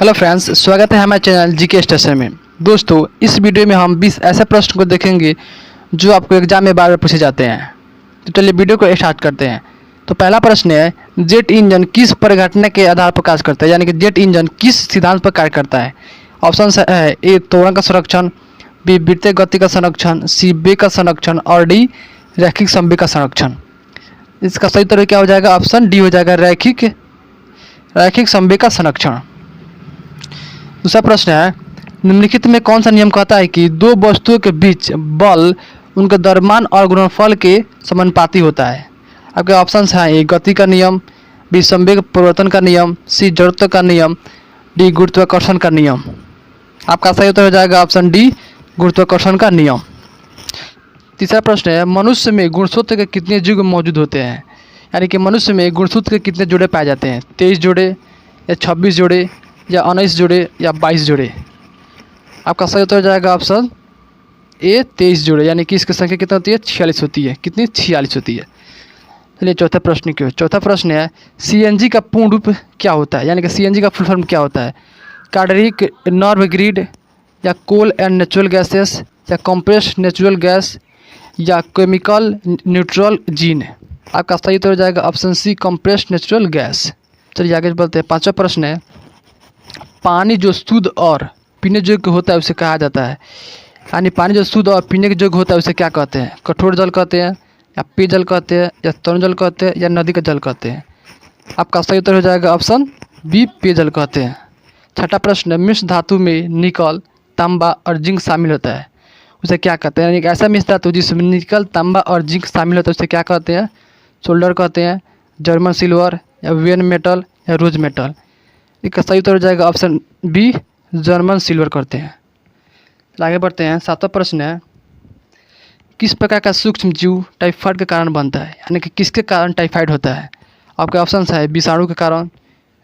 Hello friends, स्वागत है हमारे चैनल जीके स्टेशन में। दोस्तों, इस वीडियो में हम 20 ऐसे प्रश्न को देखेंगे जो आपको एग्जाम में बार बार पूछे जाते हैं। तो चलिए वीडियो को स्टार्ट करते हैं। तो पहला प्रश्न है, जेट इंजन किस परिघटना के आधार पर कार्य करता है, यानी कि जेट इंजन किस सिद्धांत पर कार्य करता है। ऑप्शन है ए त्वरण का संरक्षण, बी वृत्तीय गति का संरक्षण, सी वेग का संरक्षण और डी रैखिक संवेग का संरक्षण। इसका सही उत्तर क्या हो जाएगा? ऑप्शन डी हो जाएगा, रैखिक संवेग का संरक्षण। दूसरा प्रश्न है, निम्नलिखित में कौन सा नियम कहता है कि दो वस्तुओं के बीच बल उनके द्रव्यमान और गुणनफल के समानुपाती होता है। आपके ऑप्शंस हैं ए गति का नियम, बी संवेग परिवर्तन का नियम, सी जड़त्व का नियम, डी गुरुत्वाकर्षण का नियम। आपका सही उत्तर हो जाएगा ऑप्शन डी, गुरुत्वाकर्षण का नियम। तीसरा प्रश्न है, मनुष्य में गुणसूत्र के कितने युग्म मौजूद होते हैं, यानी कि मनुष्य में गुणसूत्र के कितने जोड़े पाए जाते हैं? 23 जोड़े या 26 जोड़े या 19 जोड़े या 22 जोड़े। आपका सही उत्तर हो जाएगा ऑप्शन ए 23 जोड़े, यानी कि इसकी संख्या कितनी होती है? 46 होती है। कितनी? 46 होती है। चलिए चौथा प्रश्न क्यों? चौथा प्रश्न है, सीएनजी का पूर्ण रूप क्या होता है, यानी कि सीएनजी का फुल फॉर्म क्या होता है? कार्बनिक नॉर्म ग्रिड या कोल एंड नेचुरल गैसेस या कंप्रेस्ड नेचुरल गैस या केमिकल न्यूट्रल जीन। आपका सही उत्तर हो जाएगा option C, compressed natural gas. चलिए आगे बढ़ते हैं। पांचवा प्रश्न है, पानी जो शुद्ध और पीने योग्य होता है उसे कहा जाता है, यानी पानी जो शुद्ध और पीने के योग्य होता है उसे क्या कहते हैं? कठोर जल कहते हैं या पेयजल कहते हैं या तरुण जल कहते हैं या नदी का जल कहते हैं। आपका सही उत्तर हो जाएगा ऑप्शन बी, पेयजल कहते हैं। छठा प्रश्न है, मिश्र धातु में निकल, तांबा और जिंक शामिल होता है, उसे क्या कहते हैं? यानी कि ऐसा मिश्र धातु जिसमें निकल, तांबा और जिंक शामिल होता है उसे क्या कहते हैं? सोल्डर कहते हैं, जर्मन सिल्वर या वेन मेटल या रोज मेटल। इसका सही उत्तर हो जाएगा ऑप्शन बी, जर्मन सिल्वर करते हैं। आगे बढ़ते हैं। सातवां प्रश्न है, किस प्रकार का सूक्ष्म जीव टाइफाइड के कारण बनता है, यानी कि किसके कारण टाइफाइड होता है? आपके ऑप्शन है विषाणु के कारण,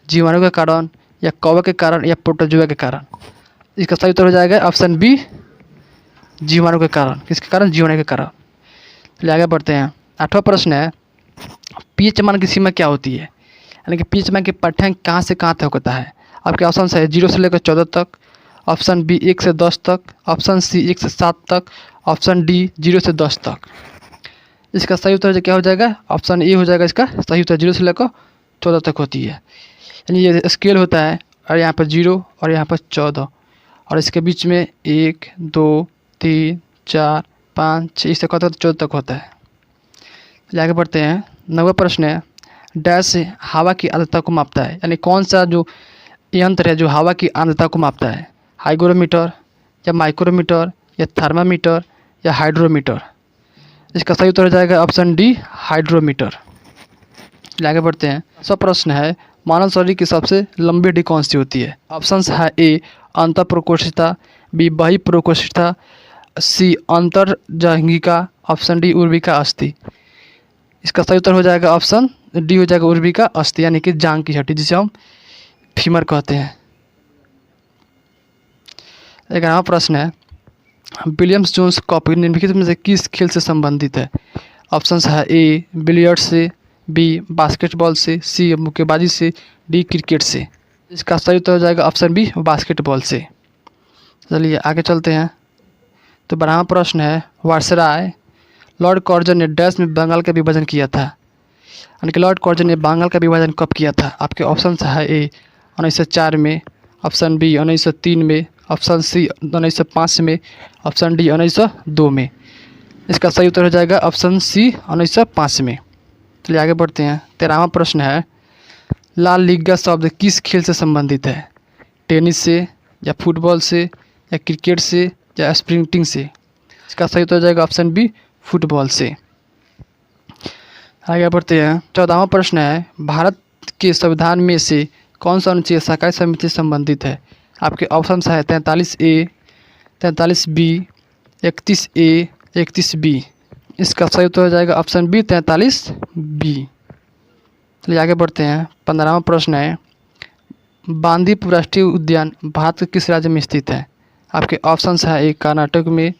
जीवाणु के कारण या कवक के कारण या प्रोटोजोआ के कारण। इसका सही उत्तर हो जाएगा ऑप्शन बी, जीवाणु के कारण। किसके कारण? जीवाणु के कारण। चलिए आगे बढ़ते हैं। आठवां प्रश्न है, पीएच मान की सीमा क्या होती है, यानी कि पीएच मान की पाठ्यांक कहाँ से कहाँ तक होता है? आपके ऑप्शन है 0 से लेकर 14 तक, ऑप्शन बी 1 से 10 तक, ऑप्शन सी 1 से 7 तक, ऑप्शन डी 0 से 10 तक। इसका सही उत्तर क्या हो जाएगा? ऑप्शन ए हो जाएगा इसका सही उत्तर, 0 से लेकर 14 तक होती है। यानी ये स्केल होता है और यहाँ पर 0 और यहाँ पर 14 और इसके बीच में 1 2 3 4 5 6 इससे कत 14 तक होता है। चलिए आगे बढ़ते हैं। 9वां प्रश्न है, डैश हवा की आर्द्रता को मापता है, यानी कौन सा जो यंत्र है जो हवा की आर्द्रता को मापता है? हाइग्रोमीटर या माइक्रोमीटर या थर्मामीटर या हाइड्रोमीटर। इसका सही उत्तर हो जाएगा ऑप्शन डी, हाइड्रोमीटर। आगे बढ़ते हैं। सब प्रश्न है, मानव शरीर की सबसे लंबी हड्डी कौन सी होती है? ऑप्शन है ए अंतःप्रकोष्ठिता, बी बहिःप्रकोष्ठिता, सी अंतर्जंघिका, ऑप्शन डी उर्विका अस्थि। इसका सही उत्तर हो जाएगा ऑप्शन डी हो जाएगा, उर्विका अस्थि, यानी कि जांघ की हड्डी जिसे हम फीमर कहते हैं। 11वां प्रश्न है, विलियम्स जोन्स कप निम्नलिखित में से किस खेल से संबंधित है? ऑप्शंस है ए बिलियर्ड्स से, बी बास्केटबॉल से, सी मुक्केबाजी से, डी क्रिकेट से। इसका सही उत्तर हो जाएगा ऑप्शन बी, बास्केटबॉल से। चलिए आगे चलते हैं। तो 12वां प्रश्न है, वायसराय लॉर्ड कॉर्जन ने डैश में बंगाल का विभाजन किया था, यानी कि लॉर्ड कॉर्जन ने बंगाल का विभाजन कब किया था? आपके ऑप्शन है ए 1904 में, ऑप्शन बी 1903 में, ऑप्शन सी 1905 में, ऑप्शन डी 1902 में। इसका सही उत्तर हो जाएगा ऑप्शन सी, 1905 में। चलिए आगे बढ़ते हैं। 13वां प्रश्न है, लाल लिग्गा शब्द किस खेल से संबंधित है? टेनिस से या फुटबॉल से या क्रिकेट से या स्प्रिंटिंग से। इसका सही उत्तर हो जाएगा ऑप्शन बी, फुटबॉल से। आगे बढ़ते हैं। 14वां प्रश्न है, भारत के संविधान में से कौन सा अनुच्छेद सहकारी समिति से संबंधित है? आपके ऑप्शन है 43A, 43B, 31A, 31B। इसका सही उत्तर हो जाएगा ऑप्शन बी, 43B। चलिए आगे बढ़ते हैं। 15वां प्रश्न है, बांदीपुर राष्ट्रीय उद्यान भारत के किस राज्य में स्थित है? आपके ऑप्शन है ए कर्नाटक में,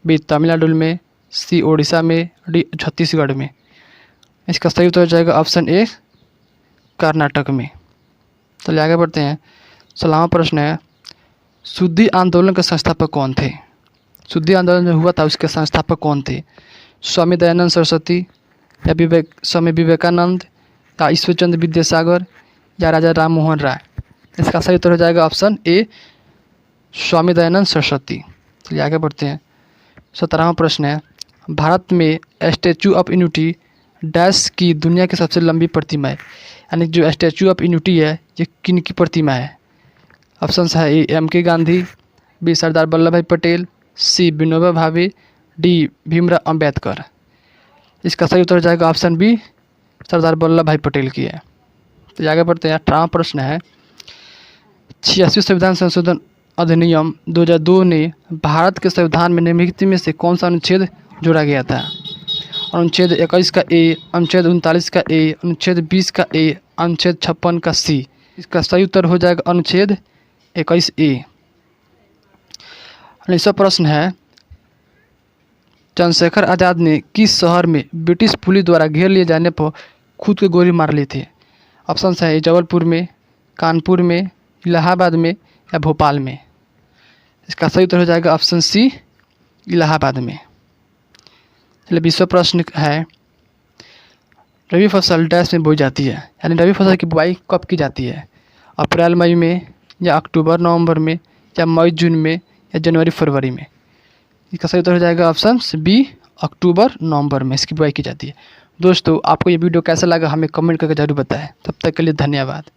बी तमिलनाडु में, सी ओडिशा में, डी छत्तीसगढ़ में। इसका सही उत्तर हो जाएगा ऑप्शन ए, कर्नाटक में। चलिए आगे बढ़ते हैं। 16वां प्रश्न है, शुद्धि आंदोलन के संस्थापक कौन थे? शुद्धि आंदोलन जो हुआ था उसके संस्थापक कौन थे? स्वामी दयानंद सरस्वती या स्वामी विवेकानंद या ईश्वरचंद्र विद्यासागर या राजा राम मोहन राय? इसका सही उत्तर हो जाएगा ऑप्शन ए, स्वामी दयानंद सरस्वती। चलिए आगे बढ़ते हैं। 17वां प्रश्न है, भारत में स्टैचू ऑफ यूनिटी डैश की दुनिया की सबसे लंबी प्रतिमा है, यानी जो स्टैचू ऑफ यूनिटी है ये किन की प्रतिमा है? ऑप्शन है ए, एम के गांधी, बी, सरदार वल्लभ भाई पटेल, सी, विनोबा भावे, डी, भीमराव अंबेडकर। इसका सही उत्तर हो जाएगा ऑप्शन बी, सरदार वल्लभ भाई पटेल की है। तो आगे बढ़ते हैं। 18वां प्रश्न है, 86वें संविधान संशोधन अधिनियम 2002 ने भारत के संविधान में निम्नलिखित में से कौन सा अनुच्छेद जोड़ा गया था? अनुच्छेद 21 का ए, अनुच्छेद 39 का ए, अनुच्छेद 20 का ए, अनुच्छेद 56 का सी। इसका सही उत्तर हो जाएगा अनुच्छेद 21 ए। 19वां प्रश्न है, चंद्रशेखर आज़ाद ने किस शहर में ब्रिटिश पुलिस द्वारा घेर लिए जाने पर खुद को गोली मार ली थी? ऑप्शन है जबलपुर में, कानपुर में, इलाहाबाद में या भोपाल में? इसका सही उत्तर हो जाएगा ऑप्शन सी, इलाहाबाद में। चलिए 20वां प्रश्न है, रबी फसल डैश में बोई जाती है, यानी रबी फसल की बुआई कब की जाती है? अप्रैल मई में या अक्टूबर नवंबर में या मई जून में या जनवरी फरवरी में? इसका सही उत्तर हो जाएगा ऑप्शन बी, अक्टूबर नवंबर में इसकी बुआई की जाती है। दोस्तों आपको ये वीडियो कैसा लगा हमें कमेंट करके जरूर बताएं। तब तक के लिए धन्यवाद।